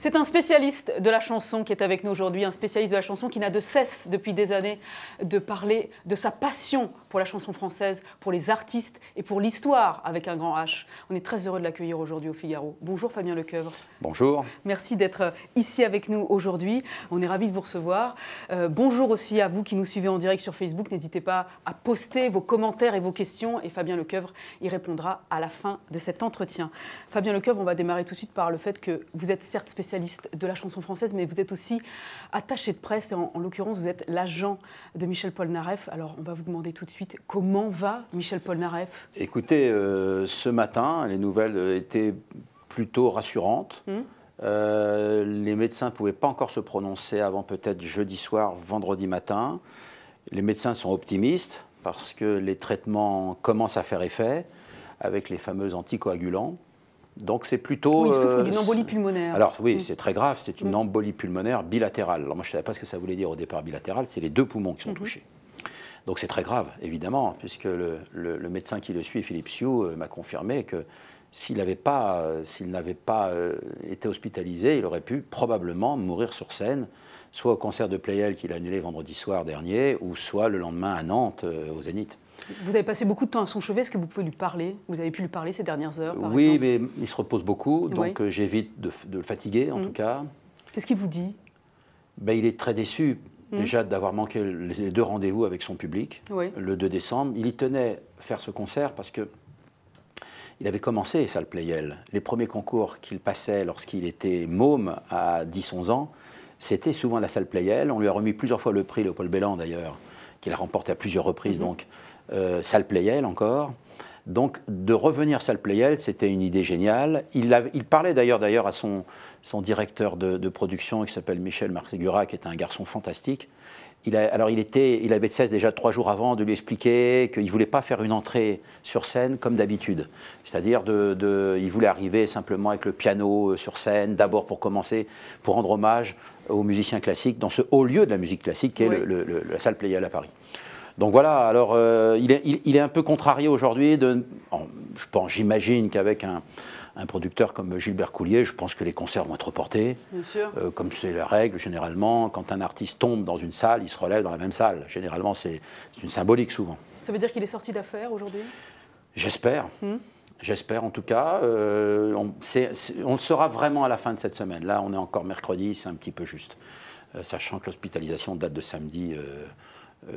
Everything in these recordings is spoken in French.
C'est un spécialiste de la chanson qui est avec nous aujourd'hui, un spécialiste de la chanson qui n'a de cesse depuis des années de parler de sa passion pour la chanson française, pour les artistes et pour l'histoire avec un grand H. On est très heureux de l'accueillir aujourd'hui au Figaro. Bonjour Fabien Lecoeuvre. Bonjour. Merci d'être ici avec nous aujourd'hui. On est ravis de vous recevoir. Bonjour aussi à vous qui nous suivez en direct sur Facebook. N'hésitez pas à poster vos commentaires et vos questions et Fabien Lecoeuvre y répondra à la fin de cet entretien. Fabien Lecoeuvre, on va démarrer tout de suite par le fait que vous êtes certes spécialiste de la chanson française, mais vous êtes aussi attaché de presse et en l'occurrence vous êtes l'agent de Michel Polnareff. Alors on va vous demander tout de suite comment va Michel Polnareff. Écoutez, ce matin, les nouvelles étaient plutôt rassurantes. Les médecins ne pouvaient pas encore se prononcer avant peut-être jeudi soir, vendredi matin. Les médecins sont optimistes parce que les traitements commencent à faire effet avec les fameux anticoagulants. Donc c'est plutôt... Oui, il souffre d'une embolie pulmonaire. Alors oui, c'est très grave, c'est une embolie pulmonaire bilatérale. Alors moi je ne savais pas ce que ça voulait dire au départ bilatéral, c'est les deux poumons qui sont touchés. Donc c'est très grave, évidemment, puisque le médecin qui le suit, Philippe Sioux, m'a confirmé que s'il n'avait pas été hospitalisé, il aurait pu probablement mourir sur scène, soit au concert de Pleyel qu'il a annulé vendredi soir dernier, ou soit le lendemain à Nantes, au Zénith. Vous avez passé beaucoup de temps à son chevet, est-ce que vous pouvez lui parler? Vous avez pu lui parler ces dernières heures, par Oui, exemple? mais il se repose beaucoup, donc j'évite de le fatiguer, en tout cas. Qu'est-ce qu'il vous dit? Il est très déçu, déjà, d'avoir manqué les deux rendez-vous avec son public, le 2 décembre. Il y tenait à faire ce concert parce que il avait commencé salle Pleyel. Les premiers concours qu'il passait lorsqu'il était môme à 10-11 ans, c'était souvent la salle Pleyel. On lui a remis plusieurs fois le prix, Léopold Belland d'ailleurs, qu'il a remporté à plusieurs reprises, donc salle Pleyel encore. Donc de revenir salle Pleyel, c'était une idée géniale. Il parlait d'ailleurs à son directeur de production qui s'appelle Michel Marségura, qui est un garçon fantastique. Il avait de cesse déjà 3 jours avant de lui expliquer qu'il ne voulait pas faire une entrée sur scène comme d'habitude. C'est-à-dire il voulait arriver simplement avec le piano sur scène, d'abord pour commencer, pour rendre hommage aux musiciens classiques dans ce haut lieu de la musique classique qui est la salle Pleyel à Paris. Donc voilà, alors il est un peu contrarié aujourd'hui. J'imagine qu'avec un producteur comme Gilbert Coulier, je pense que les concerts vont être reportés. Bien sûr. Comme c'est la règle, généralement, quand un artiste tombe dans une salle, il se relève dans la même salle. Généralement, c'est une symbolique souvent. Ça veut dire qu'il est sorti d'affaire aujourd'hui? J'espère. J'espère en tout cas. On le saura vraiment à la fin de cette semaine. Là, on est encore mercredi, c'est un petit peu juste. Sachant que l'hospitalisation date de samedi.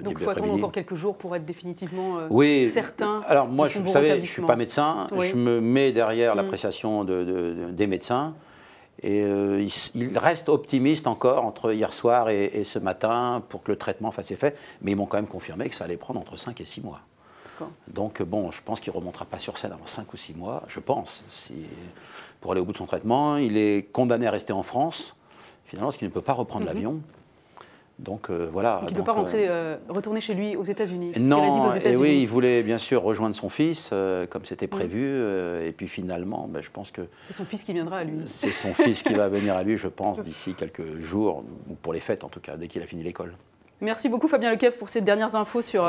Donc il faut attendre encore quelques jours pour être définitivement certain. Alors moi, vous savez, je ne suis pas médecin. Je me mets derrière l'appréciation des médecins. Et il reste optimiste encore entre hier soir et ce matin pour que le traitement fasse effet. Mais ils m'ont quand même confirmé que ça allait prendre entre 5 et 6 mois. Donc bon, je pense qu'il ne remontera pas sur scène avant 5 ou 6 mois, je pense, pour aller au bout de son traitement. Il est condamné à rester en France, finalement, parce qu'il ne peut pas reprendre l'avion. Donc voilà. Donc il ne peut pas retourner chez lui aux États-Unis. Non, et oui, il voulait bien sûr rejoindre son fils, comme c'était prévu. Et puis finalement, je pense que... C'est son fils qui viendra à lui. C'est son fils qui va venir à lui, je pense, d'ici quelques jours, ou pour les fêtes en tout cas, dès qu'il a fini l'école. Merci beaucoup Fabien Lecoeuvre pour ces dernières infos sur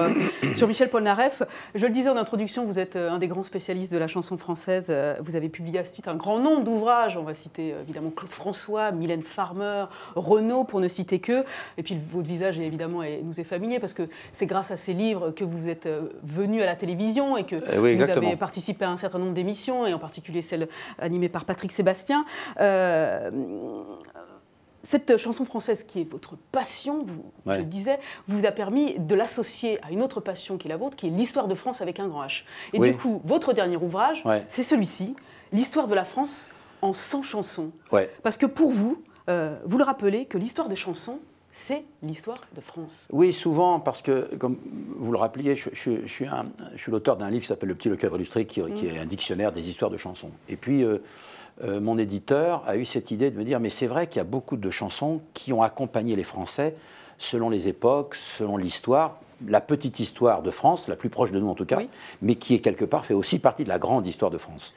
Michel Polnareff. Je le disais en introduction, vous êtes un des grands spécialistes de la chanson française. Vous avez publié à ce titre un grand nombre d'ouvrages. On va citer évidemment Claude François, Mylène Farmer, Renaud, pour ne citer que. Et puis votre visage évidemment nous est familier parce que c'est grâce à ces livres que vous êtes venu à la télévision et que vous avez participé à un certain nombre d'émissions, et en particulier celle animée par Patrick Sébastien. Cette chanson française qui est votre passion, je le disais, vous a permis de l'associer à une autre passion qui est la vôtre, qui est l'histoire de France avec un grand H. Et du coup, votre dernier ouvrage, c'est celui-ci, l'histoire de la France en 100 chansons. Parce que pour vous, vous le rappelez que l'histoire des chansons, c'est l'histoire de France. Oui, souvent, parce que, comme vous le rappeliez, je suis l'auteur d'un livre qui s'appelle Le Petit Lecoeuvre illustré, qui est un dictionnaire des histoires de chansons. Et puis... mon éditeur a eu cette idée de me dire mais c'est vrai qu'il y a beaucoup de chansons qui ont accompagné les Français selon les époques, selon l'histoire, la petite histoire de France, la plus proche de nous en tout cas, mais qui est quelque part fait aussi partie de la grande histoire de France.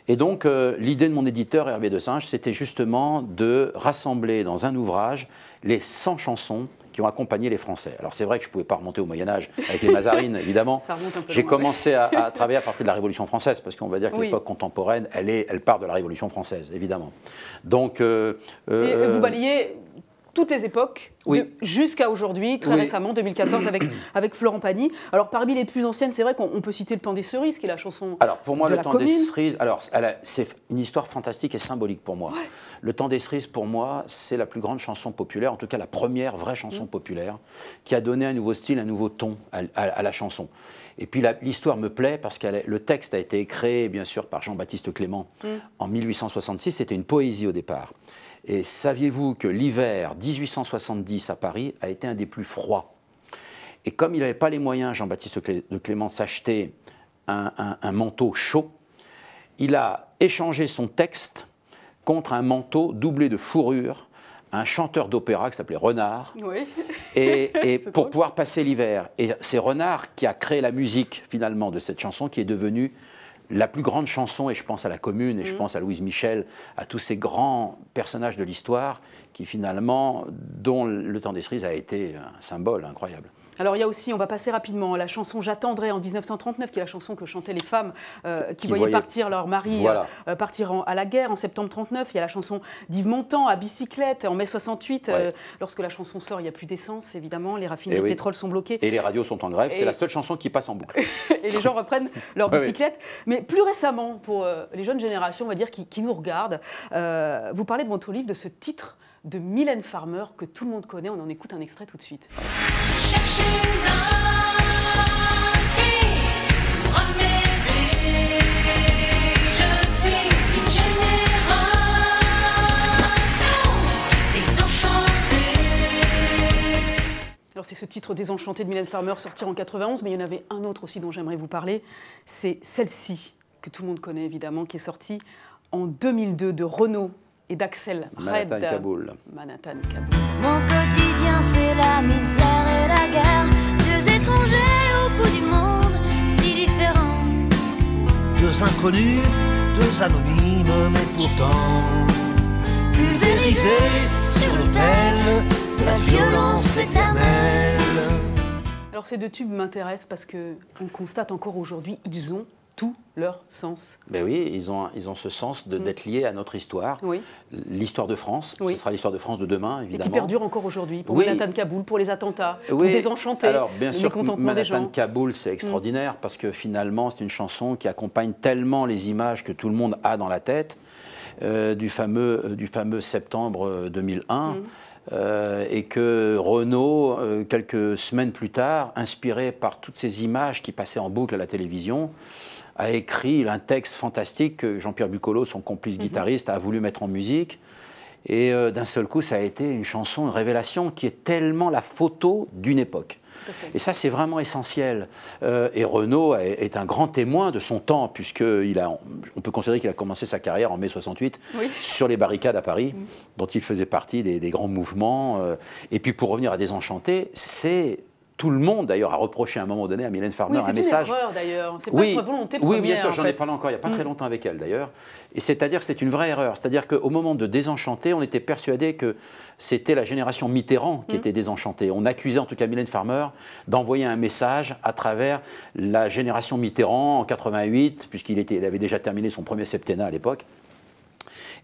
Et donc, l'idée de mon éditeur, Hervé Desinge, c'était justement de rassembler dans un ouvrage les 100 chansons qui ont accompagné les Français. Alors c'est vrai que je ne pouvais pas remonter au Moyen-Âge avec les Mazarines, évidemment. J'ai commencé à travailler à partir de la Révolution française, parce qu'on va dire que l'époque contemporaine, elle part de la Révolution française, évidemment. Donc, et vous balayez toutes les époques, jusqu'à aujourd'hui, très récemment, 2014, avec Florent Pagny. Alors, parmi les plus anciennes, c'est vrai qu'on peut citer Le Temps des Cerises, qui est la chanson alors, pour moi, de Le Temps des Cerises, c'est une histoire fantastique et symbolique pour moi. Le Temps des Cerises, pour moi, c'est la plus grande chanson populaire, en tout cas la première vraie chanson populaire, qui a donné un nouveau style, un nouveau ton à la chanson. Et puis l'histoire me plaît parce que le texte a été créé, bien sûr, par Jean-Baptiste Clément en 1866. C'était une poésie au départ. Et saviez-vous que l'hiver 1870 à Paris a été un des plus froids? Et comme il n'avait pas les moyens, Jean-Baptiste de Clément, de s'acheter un manteau chaud, il a échangé son texte contre un manteau doublé de fourrure, un chanteur d'opéra qui s'appelait Renard, et pour pouvoir passer l'hiver. Et c'est Renard qui a créé la musique, finalement, de cette chanson, qui est devenue la plus grande chanson, et je pense à la Commune, et je pense à Louise Michel, à tous ces grands personnages de l'histoire qui finalement, dont Le Temps des Cerises a été un symbole incroyable. Alors il y a aussi, on va passer rapidement, la chanson J'attendrai en 1939, qui est la chanson que chantaient les femmes qui voyaient partir leur mari partir à la guerre en septembre 39. Il y a la chanson d'Yves Montand à bicyclette en mai 68. Lorsque la chanson sort, il n'y a plus d'essence, évidemment, les raffineries de pétrole sont bloquées. Et les radios sont en grève, c'est la seule chanson qui passe en boucle. Et les gens reprennent leur bicyclette. Mais plus récemment, pour les jeunes générations, on va dire, qui nous regardent, vous parlez de votre livre, de ce titre de Mylène Farmer que tout le monde connaît. On en écoute un extrait tout de suite. Je cherche une amie pour m'aider. Je suis d'une génération désenchantée. Alors c'est ce titre Désenchanté de Mylène Farmer sorti en 91, mais il y en avait un autre aussi dont j'aimerais vous parler. C'est celle-ci, que tout le monde connaît évidemment, qui est sortie en 2002 de Renaud et d'Axel Red. Manhattan Kaboul. Manhattan Kaboul. Mon quotidien, c'est la misère et la guerre. Deux étrangers au bout du monde, si différents. Deux inconnus, deux anonymes, mais pourtant pulvérisés sur l'autel de la violence éternelle. Alors ces deux tubes m'intéressent parce qu'on constate encore aujourd'hui, ils ont tout leur sens. Ben oui, ils ont ce sens d'être liés à notre histoire, l'histoire de France. Ce sera l'histoire de France de demain, évidemment. Et qui perdure encore aujourd'hui, pour Manhattan Kaboul, pour les attentats, pour Désenchanté, alors, bien le sûr, mécontentement des gens. Manhattan Kaboul, c'est extraordinaire parce que finalement, c'est une chanson qui accompagne tellement les images que tout le monde a dans la tête du fameux septembre 2001. Et que Renaud, quelques semaines plus tard, inspiré par toutes ces images qui passaient en boucle à la télévision, a écrit un texte fantastique que Jean-Pierre Bucolo, son complice guitariste, a voulu mettre en musique. Et d'un seul coup, ça a été une chanson, une révélation qui est tellement la photo d'une époque. Et ça, c'est vraiment essentiel. Et Renaud est un grand témoin de son temps, puisqu'on peut considérer qu'il a commencé sa carrière en mai 68 sur les barricades à Paris, dont il faisait partie des grands mouvements. Et puis pour revenir à Désenchanté, c'est... Tout le monde, d'ailleurs, a reproché à un moment donné à Mylène Farmer un message. C'est une erreur, d'ailleurs. C'est pas sa volonté première. Oui, bien sûr, j'en ai parlé encore il n'y a pas très longtemps avec elle, d'ailleurs. Et c'est-à-dire que c'est une vraie erreur. C'est-à-dire qu'au moment de Désenchanté, on était persuadé que c'était la génération Mitterrand qui était désenchantée. On accusait en tout cas Mylène Farmer d'envoyer un message à travers la génération Mitterrand en 88, puisqu'il avait déjà terminé son premier septennat à l'époque.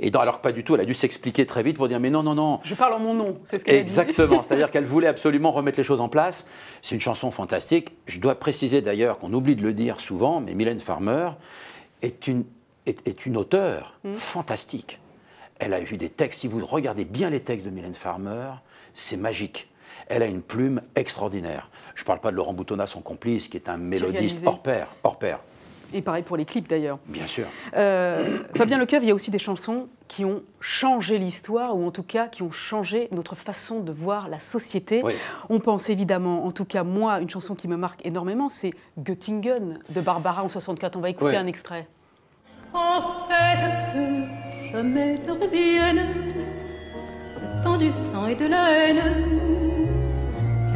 Et alors pas du tout, elle a dû s'expliquer très vite pour dire mais non, non, non. Je parle en mon nom, c'est ce qu'elle a dit. Exactement, c'est-à-dire qu'elle voulait absolument remettre les choses en place. C'est une chanson fantastique. Je dois préciser d'ailleurs qu'on oublie de le dire souvent, mais Mylène Farmer est une auteure fantastique. Elle a eu des textes, si vous regardez bien les textes de Mylène Farmer, c'est magique. Elle a une plume extraordinaire. Je ne parle pas de Laurent Boutonnat, son complice, qui est un mélodiste hors pair. Et pareil pour les clips d'ailleurs. Bien sûr. Fabien Lecoeuvre, il y a aussi des chansons qui ont changé l'histoire, ou en tout cas qui ont changé notre façon de voir la société. Oui. On pense évidemment, en tout cas moi, une chanson qui me marque énormément, c'est Göttingen de Barbara en 64. On va écouter un extrait. En fait, que jamais te revienne le temps du sang et de la haine,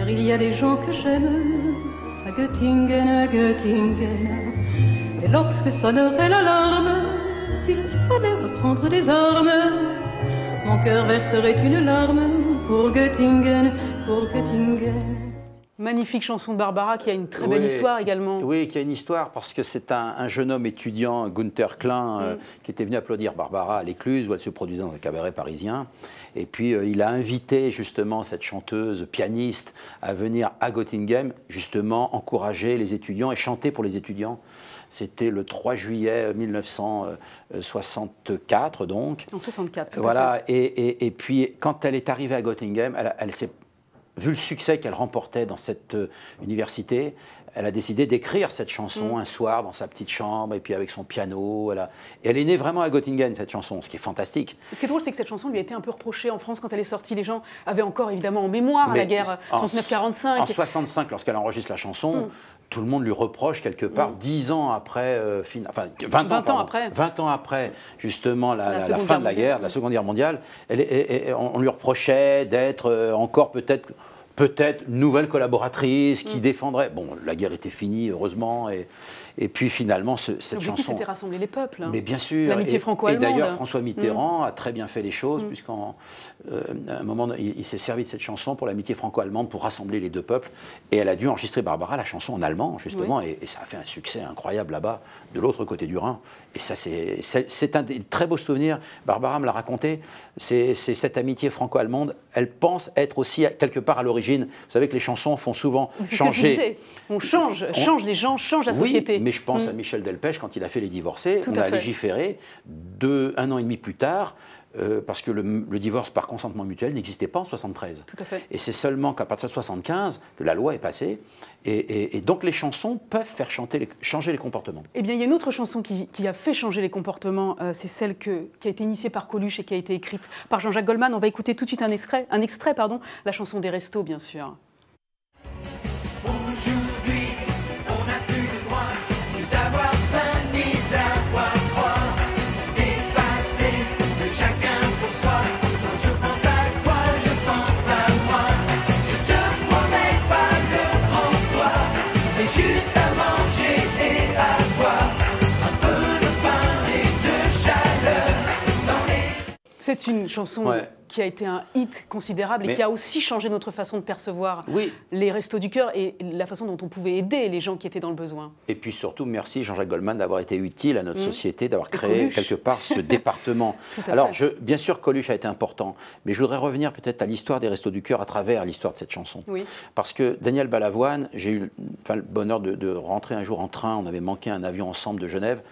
car il y a des gens que j'aime à Göttingen, à Göttingen. Et lorsque sonnerait l'alarme, s'il fallait reprendre des armes, mon cœur verserait une larme pour Göttingen, pour Göttingen. Magnifique chanson de Barbara qui a une très belle histoire également. Oui, qui a une histoire parce que c'est un jeune homme étudiant, Gunther Klein, qui était venu applaudir Barbara à l'Écluse où elle se produisait dans un cabaret parisien. Et puis il a invité justement cette chanteuse pianiste à venir à Göttingen, justement encourager les étudiants et chanter pour les étudiants. C'était le 3 juillet 1964 donc. En 64, tout voilà, à fait. Et puis quand elle est arrivée à Göttingen, elle s'est... Vu le succès qu'elle remportait dans cette université, elle a décidé d'écrire cette chanson un soir dans sa petite chambre et puis avec son piano. Et elle est née vraiment à Göttingen, cette chanson, ce qui est fantastique. Ce qui est drôle, c'est que cette chanson lui a été un peu reprochée en France quand elle est sortie. Les gens avaient encore évidemment en mémoire la guerre 39-45. En 65, lorsqu'elle enregistre la chanson, tout le monde lui reproche quelque part, 10 ans après, enfin 20 ans après justement la fin de la guerre, la Seconde Guerre mondiale, on lui reprochait d'être encore peut-être nouvelle collaboratrice qui défendrait... Bon, la guerre était finie, heureusement, et puis finalement, cette chanson... L'objectif, c'était rassembler les peuples. Mais bien sûr. L'amitié franco-allemande. Et d'ailleurs, François Mitterrand a très bien fait les choses, puisqu'à un moment, il s'est servi de cette chanson pour l'amitié franco-allemande, pour rassembler les deux peuples. Et elle a dû enregistrer, Barbara, la chanson en allemand, justement, et ça a fait un succès incroyable là-bas, de l'autre côté du Rhin. Et ça, c'est un des très beaux souvenirs. Barbara me l'a raconté. C'est cette amitié franco-allemande. Elle pense être aussi, quelque part, à l'origine. Vous savez que les chansons font souvent changer. On change les gens, change la société. Mais je pense à Michel Delpech, quand il a fait Les Divorcés, on a légiféré 1 an et demi plus tard, parce que le divorce par consentement mutuel n'existait pas en 73. Tout à fait. Et c'est seulement qu'à partir de 75 que la loi est passée. Et donc les chansons peuvent faire changer les comportements. Eh bien, il y a une autre chanson qui a fait changer les comportements. C'est celle qui a été initiée par Coluche et qui a été écrite par Jean-Jacques Goldman. On va écouter tout de suite un extrait, la chanson des Restos, bien sûr. Aujourd'hui, on n'a plus le droit ni d'avoir faim ni d'avoir froid. Dépassé de chacun pour soi. Quand je pense à toi, je pense à moi. Je te promets pas le grand soir, mais juste à manger et à boire. Un peu de pain et de chaleur dans les... C'est une chanson qui a été un hit considérable et qui a aussi changé notre façon de percevoir les Restos du Cœur et la façon dont on pouvait aider les gens qui étaient dans le besoin. Et puis surtout, merci Jean-Jacques Goldman d'avoir été utile à notre société, d'avoir créé quelque part ce département. Alors, bien sûr, Coluche a été important, mais je voudrais revenir peut-être à l'histoire des Restos du Cœur à travers l'histoire de cette chanson. Oui. Parce que Daniel Balavoine, j'ai eu le bonheur de rentrer un jour en train, on avait manqué un avion ensemble de Genève,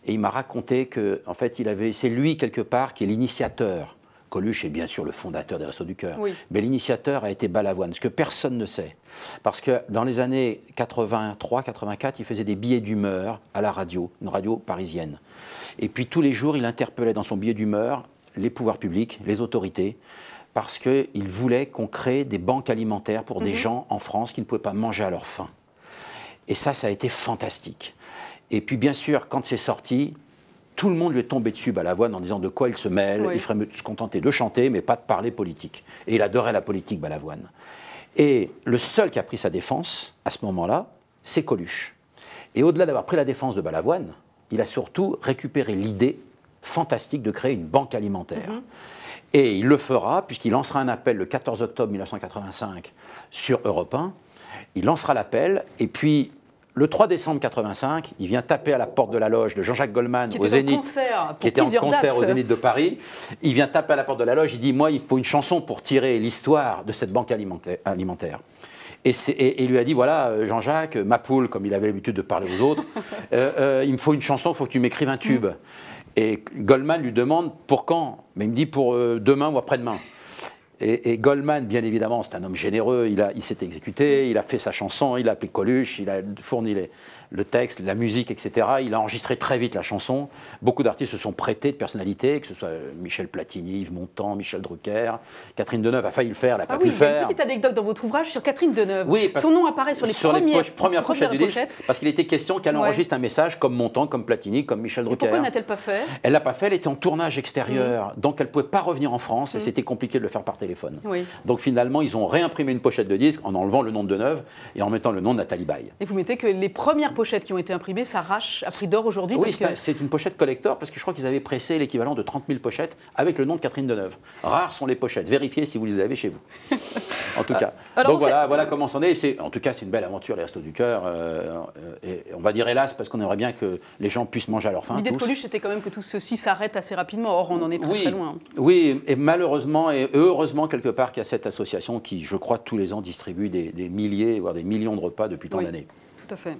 et il m'a raconté que, en fait, c'est lui quelque part qui est l'initiateur. Coluche est bien sûr le fondateur des Restos du Cœur, mais l'initiateur a été Balavoine, ce que personne ne sait. Parce que dans les années 83-84, il faisait des billets d'humeur à la radio, une radio parisienne. Et puis tous les jours, il interpellait dans son billet d'humeur les pouvoirs publics, les autorités, parce qu'il voulait qu'on crée des banques alimentaires pour des gens en France qui ne pouvaient pas manger à leur faim. Et ça a été fantastique. Et puis bien sûr, quand c'est sorti, tout le monde lui est tombé dessus, Balavoine, en disant de quoi il se mêle. Il ferait mieux de se contenter de chanter, mais pas de parler politique. Et il adorait la politique, Balavoine. Et le seul qui a pris sa défense, à ce moment-là, c'est Coluche. Et au-delà d'avoir pris la défense de Balavoine, il a surtout récupéré l'idée fantastique de créer une banque alimentaire. Et il le fera, puisqu'il lancera un appel le 14 octobre 1985 sur Europe 1. Il lancera l'appel, et puis... Le 3 décembre 1985, il vient taper à la porte de la loge de Jean-Jacques Goldman au Zénith, qui était en concert au Zénith de Paris. Il vient taper à la porte de la loge, il dit « Moi, il faut une chanson pour tirer l'histoire de cette banque alimentaire. » Et il lui a dit « Voilà, Jean-Jacques, ma poule, comme il avait l'habitude de parler aux autres, il me faut une chanson, il faut que tu m'écrives un tube. » Et Goldman lui demande « Pour quand ?» Mais il me dit « Pour demain ou après-demain. » Et Goldman, bien évidemment, c'est un homme généreux, il s'est exécuté, il a fait sa chanson, il a appelé Coluche, il a fourni le texte, la musique, etc. Il a enregistré très vite la chanson. Beaucoup d'artistes se sont prêtés de personnalités, que ce soit Michel Platini, Yves Montand, Michel Drucker. Catherine Deneuve a failli le faire, elle n'a pas pu le faire. Il y a une petite anecdote dans votre ouvrage sur Catherine Deneuve. Oui, son nom apparaît sur les premières pochettes du disque, parce qu'il était question qu'elle enregistre un message comme Montand, comme Platini, comme Michel Drucker. Pourquoi n'a-t-elle pas fait? Elle l'a pas fait, elle était en tournage extérieur, donc elle ne pouvait pas revenir en France et c'était compliqué de le faire par téléphone. Donc finalement, ils ont réimprimé une pochette de disque en enlevant le nom de Deneuve et en mettant le nom de Nathalie Baye. Et vous mettez que les premières pochettes qui ont été imprimées s'arrachent à prix d'or aujourd'hui. Oui, c'est une pochette collector parce que je crois qu'ils avaient pressé l'équivalent de 30 000 pochettes avec le nom de Catherine Deneuve. Rares sont les pochettes, vérifiez si vous les avez chez vous. En tout cas. Donc voilà comment c'en est. En tout cas, c'est une belle aventure, les Restos du Cœur. Et on va dire hélas parce qu'on aimerait bien que les gens puissent manger à leur faim. L'idée de Coluche, c'était quand même que tout ceci s'arrête assez rapidement. Or, on en est très loin. Oui, et malheureusement et heureusement quelque part qu'il y a cette association qui, je crois, tous les ans distribue des milliers, voire des millions de repas depuis tant d'années. Tout à fait.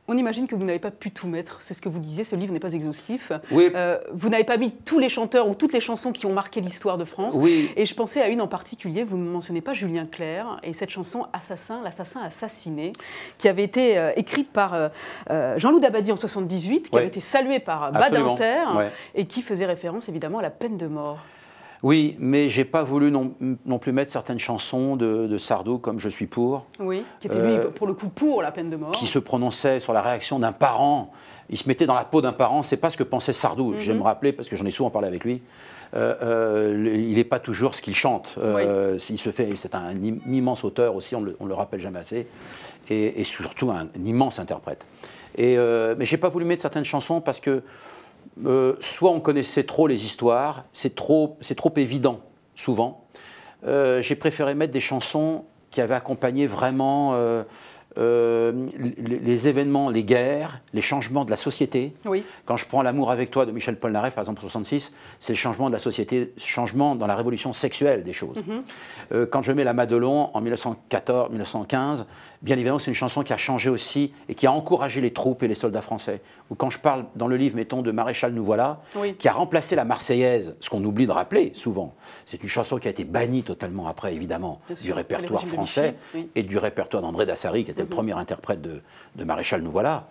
On imagine que vous n'avez pas pu tout mettre, c'est ce que vous disiez, ce livre n'est pas exhaustif. Oui. Vous n'avez pas mis tous les chanteurs ou toutes les chansons qui ont marqué l'histoire de France. Oui. Et je pensais à une en particulier, vous ne mentionnez pas Julien Clerc, et cette chanson Assassin, l'assassin assassiné, qui avait été écrite par Jean-Loup Dabadi en 1978, qui avait été saluée par Badinter, et qui faisait référence évidemment à la peine de mort. Oui, mais j'ai pas voulu non plus mettre certaines chansons de Sardou comme Je suis pour. Oui, qui était lui pour le coup pour la peine de mort. Qui se prononçait sur la réaction d'un parent. Il se mettait dans la peau d'un parent, c'est pas ce que pensait Sardou. Je vais me rappeler parce que j'en ai souvent parlé avec lui. Il n'est pas toujours ce qu'il chante. C'est un immense auteur aussi, on le rappelle jamais assez, et surtout un immense interprète. Mais j'ai pas voulu mettre certaines chansons parce que soit on connaissait trop les histoires, c'est trop évident, souvent. J'ai préféré mettre des chansons qui avaient accompagné vraiment les événements, les guerres, les changements de la société. Oui. Quand je prends L'amour avec toi de Michel Polnareff, par exemple, 66, c'est le changement de la société, changement dans la révolution sexuelle des choses. Quand je mets La Madelon en 1914-1915, bien évidemment, c'est une chanson qui a changé aussi et qui a encouragé les troupes et les soldats français. Ou quand je parle dans le livre, mettons, de Maréchal Nous voilà, qui a remplacé la Marseillaise, ce qu'on oublie de rappeler souvent. C'est une chanson qui a été bannie totalement après, évidemment, du répertoire français et du répertoire d'André Dassary, qui était le premier interprète de Maréchal Nous voilà.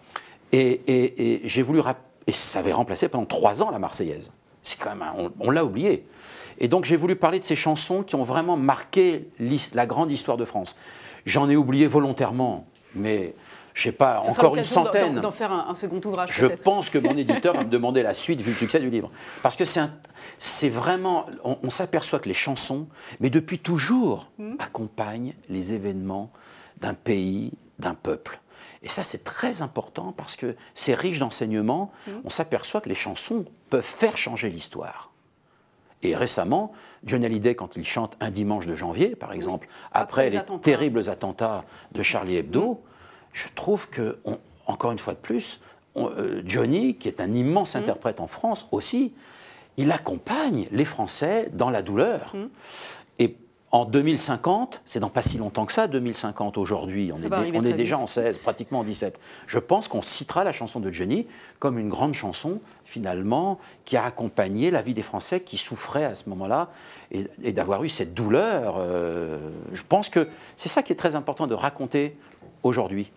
Et j'ai voulu et ça avait remplacé pendant 3 ans la Marseillaise. C'est quand même on l'a oublié. Et donc j'ai voulu parler de ces chansons qui ont vraiment marqué la grande histoire de France. J'en ai oublié volontairement, mais je ne sais pas, encore une centaine. D'en faire un second ouvrage. Je pense que mon éditeur va me demander la suite vu le succès du livre. Parce que c'est vraiment, on s'aperçoit que les chansons, mais depuis toujours, accompagnent les événements d'un pays, d'un peuple. Et ça, c'est très important parce que c'est riche d'enseignements. On s'aperçoit que les chansons peuvent faire changer l'histoire. Et récemment, Johnny Hallyday, quand il chante Un dimanche de janvier, par exemple, après les terribles attentats de Charlie Hebdo, je trouve que, encore une fois de plus, Johnny, qui est un immense interprète en France aussi, il accompagne les Français dans la douleur. Et en 2050, c'est dans pas si longtemps que ça, 2050 aujourd'hui, on est déjà en 16, pratiquement en 17. Je pense qu'on citera la chanson de Johnny comme une grande chanson, finalement, qui a accompagné la vie des Français qui souffraient à ce moment-là et d'avoir eu cette douleur. Je pense que c'est ça qui est très important de raconter aujourd'hui.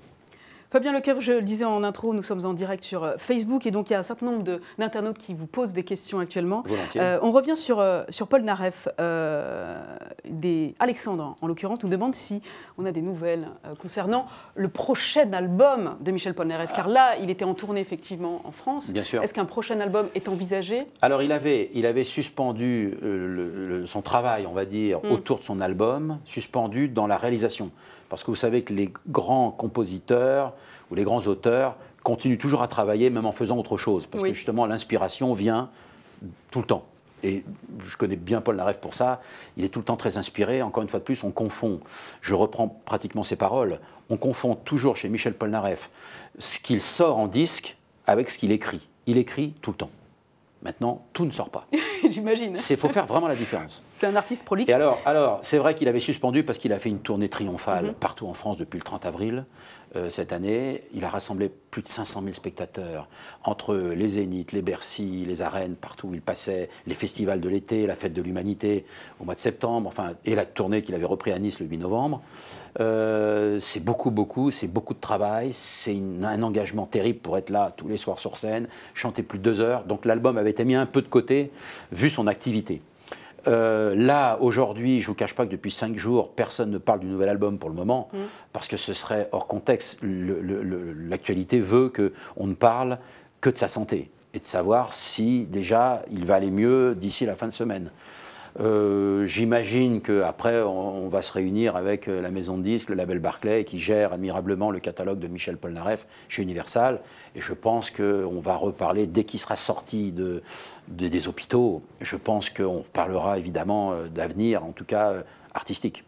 Fabien Lecoeuvre, je le disais en intro, nous sommes en direct sur Facebook et donc il y a un certain nombre d'internautes qui vous posent des questions actuellement. On revient sur Polnareff. Alexandre, en l'occurrence, nous demande si on a des nouvelles concernant le prochain album de Michel Polnareff. Car là, il était en tournée effectivement en France. Bien sûr. Est-ce qu'un prochain album est envisagé? Alors il avait suspendu son travail, on va dire, autour de son album, suspendu dans la réalisation. Parce que vous savez que les grands compositeurs ou les grands auteurs continuent toujours à travailler, même en faisant autre chose. Parce que justement, l'inspiration vient tout le temps. Et je connais bien Polnareff pour ça. Il est tout le temps très inspiré. Encore une fois de plus, on confond, je reprends pratiquement ses paroles, on confond toujours chez Michel Polnareff ce qu'il sort en disque avec ce qu'il écrit. Il écrit tout le temps. Maintenant, tout ne sort pas. J'imagine. Il faut faire vraiment la différence. C'est un artiste prolixe. Et alors c'est vrai qu'il avait suspendu parce qu'il a fait une tournée triomphale partout en France depuis le 30 avril. cette année. Il a rassemblé plus de 500 000 spectateurs entre les Zéniths, les Bercy, les arènes, partout où il passait, les festivals de l'été, la fête de l'humanité au mois de septembre, enfin, et la tournée qu'il avait repris à Nice le 8 novembre. C'est beaucoup, c'est beaucoup de travail, c'est un engagement terrible pour être là tous les soirs sur scène, chanter plus de 2 heures. Donc l'album avait été mis un peu de côté, vu son activité. Là, aujourd'hui, je ne vous cache pas que depuis 5 jours, personne ne parle du nouvel album pour le moment, parce que ce serait hors contexte. L'actualité veut qu'on ne parle que de sa santé et de savoir si déjà il va aller mieux d'ici la fin de semaine. J'imagine qu'après, on va se réunir avec la maison de disques, le label Barclay, qui gère admirablement le catalogue de Michel Polnareff chez Universal. Et je pense qu'on va reparler, dès qu'il sera sorti des hôpitaux, je pense qu'on parlera évidemment d'avenir, en tout cas artistique.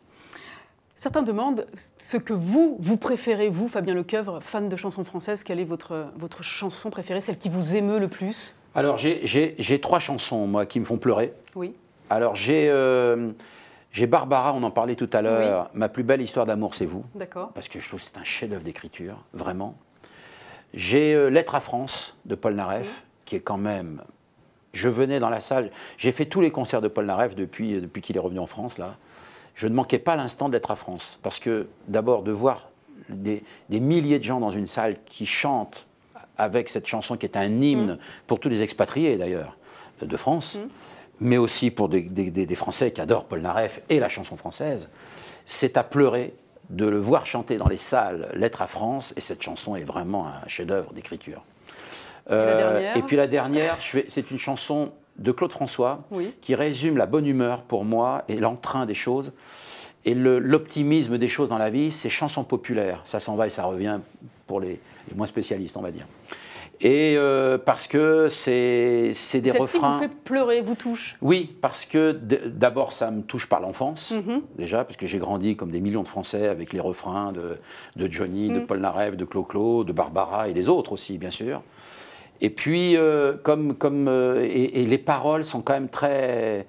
Certains demandent ce que vous préférez, vous, Fabien Lecoeuvre, fan de chansons françaises, quelle est votre chanson préférée, celle qui vous émeut le plus? Alors, j'ai 3 chansons, moi, qui me font pleurer. Oui. Alors, j'ai Barbara, on en parlait tout à l'heure, oui. Ma plus belle histoire d'amour, c'est vous. D'accord. Parce que je trouve que c'est un chef-d'œuvre d'écriture, vraiment. J'ai Lettre à France de Polnareff, qui est quand même... Je venais dans la salle, j'ai fait tous les concerts de Polnareff depuis qu'il est revenu en France, là. Je ne manquais pas l'instant de Lettre à France. Parce que, d'abord, de voir des milliers de gens dans une salle qui chantent avec cette chanson qui est un hymne pour tous les expatriés, d'ailleurs, de France, mais aussi pour des Français qui adorent Polnareff et la chanson française, c'est à pleurer de le voir chanter dans les salles Lettre à France, et cette chanson est vraiment un chef-d'œuvre d'écriture. Et puis la dernière, c'est une chanson de Claude François, qui résume la bonne humeur pour moi et l'entrain des choses, et l'optimisme des choses dans la vie. C'est Chanson populaire, ça s'en va et ça revient pour les moins spécialistes, on va dire. Et parce que c'est des refrains... Celle-ci vous fait pleurer, vous touche? Oui, parce que d'abord ça me touche par l'enfance, déjà, parce que j'ai grandi comme des millions de Français avec les refrains de Johnny, de Polnareff, de Clo-Clo, de Barbara et des autres aussi, bien sûr. Et puis, et les paroles sont quand même très,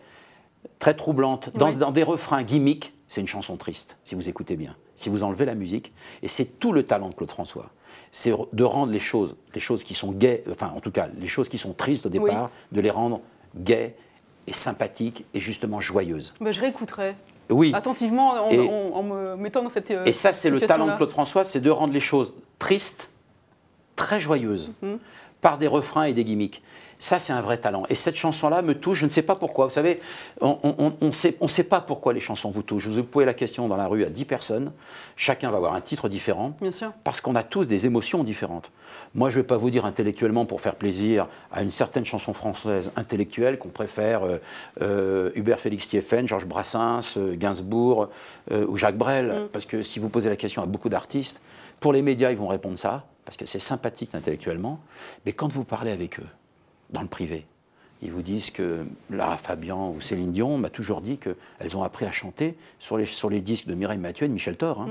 très troublantes. Dans des refrains gimmicks, c'est une chanson triste, si vous écoutez bien, si vous enlevez la musique. Et c'est tout le talent de Claude François. C'est de rendre les choses qui sont gaies, enfin en tout cas les choses qui sont tristes au départ, de les rendre gaies et sympathiques et justement joyeuses. Ben, je réécouterai attentivement en me mettant dans cette Et ça, c'est le talent de Claude François, c'est de rendre les choses tristes, très joyeuses, par des refrains et des gimmicks. Ça, c'est un vrai talent. Et cette chanson-là me touche, je ne sais pas pourquoi. Vous savez, on sait pas pourquoi les chansons vous touchent. Vous posez la question dans la rue à 10 personnes, chacun va avoir un titre différent, bien sûr, parce qu'on a tous des émotions différentes. Moi, je ne vais pas vous dire intellectuellement pour faire plaisir à une certaine chanson française intellectuelle qu'on préfère Hubert Félix-Stieffen, Georges Brassens, Gainsbourg ou Jacques Brel. Parce que si vous posez la question à beaucoup d'artistes, pour les médias, ils vont répondre ça, parce que c'est sympathique intellectuellement. Mais quand vous parlez avec eux, dans le privé, ils vous disent que Lara Fabian ou Céline Dion m'a toujours dit qu'elles ont appris à chanter sur les disques de Mireille Mathieu et de Michel Thor.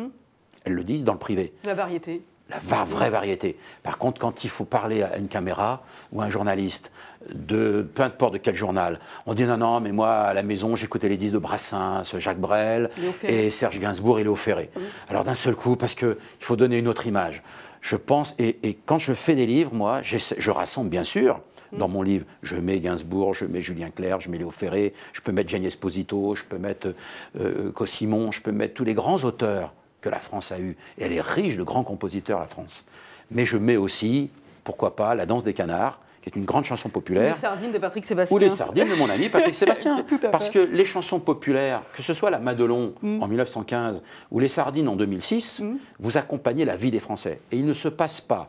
Elles le disent dans le privé. La variété. La vraie variété. Par contre, quand il faut parler à une caméra ou à un journaliste, peu importe de quel journal, on dit non, mais moi, à la maison, j'écoutais les disques de Brassens, Jacques Brel et Serge Gainsbourg et Léo Ferré. Alors d'un seul coup, parce qu'il faut donner une autre image. Je pense, et quand je fais des livres, moi, je rassemble bien sûr. Dans mon livre, je mets Gainsbourg, je mets Julien Clerc, je mets Léo Ferré, je peux mettre Gianni Esposito, je peux mettre Cossimon, je peux mettre tous les grands auteurs que la France a eus. Et elle est riche de grands compositeurs, la France. Mais je mets aussi, pourquoi pas, La Danse des Canards, qui est une grande chanson populaire. Ou Les Sardines de Patrick Sébastien. Ou Les Sardines de mon ami Patrick Sébastien. Parce que les chansons populaires, que ce soit la Madelon en 1915 ou Les Sardines en 2006, vous accompagnez la vie des Français. Et il ne se passe pas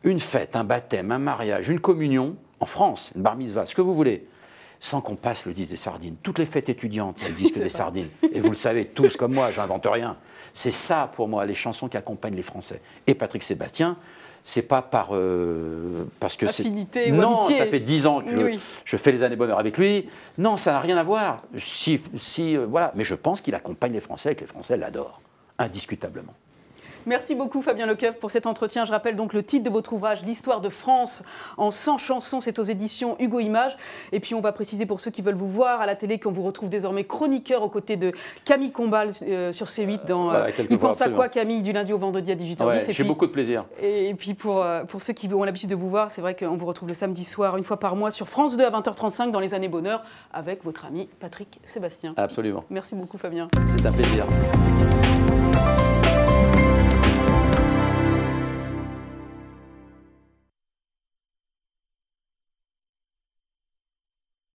une fête, un baptême, un mariage, une communion, en France, une bar mitzvah, ce que vous voulez, sans qu'on passe le disque des sardines. Toutes les fêtes étudiantes, il y a le disque des sardines. Et vous le savez tous comme moi, j'invente rien. C'est ça, pour moi, les chansons qui accompagnent les Français. Et Patrick Sébastien, c'est pas parce que affinité c'est... ou Non, amitié. ça fait 10 ans que je fais les années bonheur avec lui. Non, ça n'a rien à voir. Voilà. Mais je pense qu'il accompagne les Français et que les Français l'adorent, indiscutablement. Merci beaucoup Fabien Lecoeuvre pour cet entretien. Je rappelle donc le titre de votre ouvrage, L'histoire de France en 100 chansons. C'est aux éditions Hugo Images. Et puis on va préciser pour ceux qui veulent vous voir à la télé qu'on vous retrouve désormais chroniqueur aux côtés de Camille Combal sur C8 dans Il pense à quoi Camille, du lundi au vendredi à 18h10. Ouais, j'ai beaucoup de plaisir. Et puis pour ceux qui ont l'habitude de vous voir, c'est vrai qu'on vous retrouve le samedi soir, une fois par mois, sur France 2 à 20h35 dans Les Années Bonheur avec votre ami Patrick Sébastien. Absolument. Merci beaucoup Fabien. C'est un plaisir.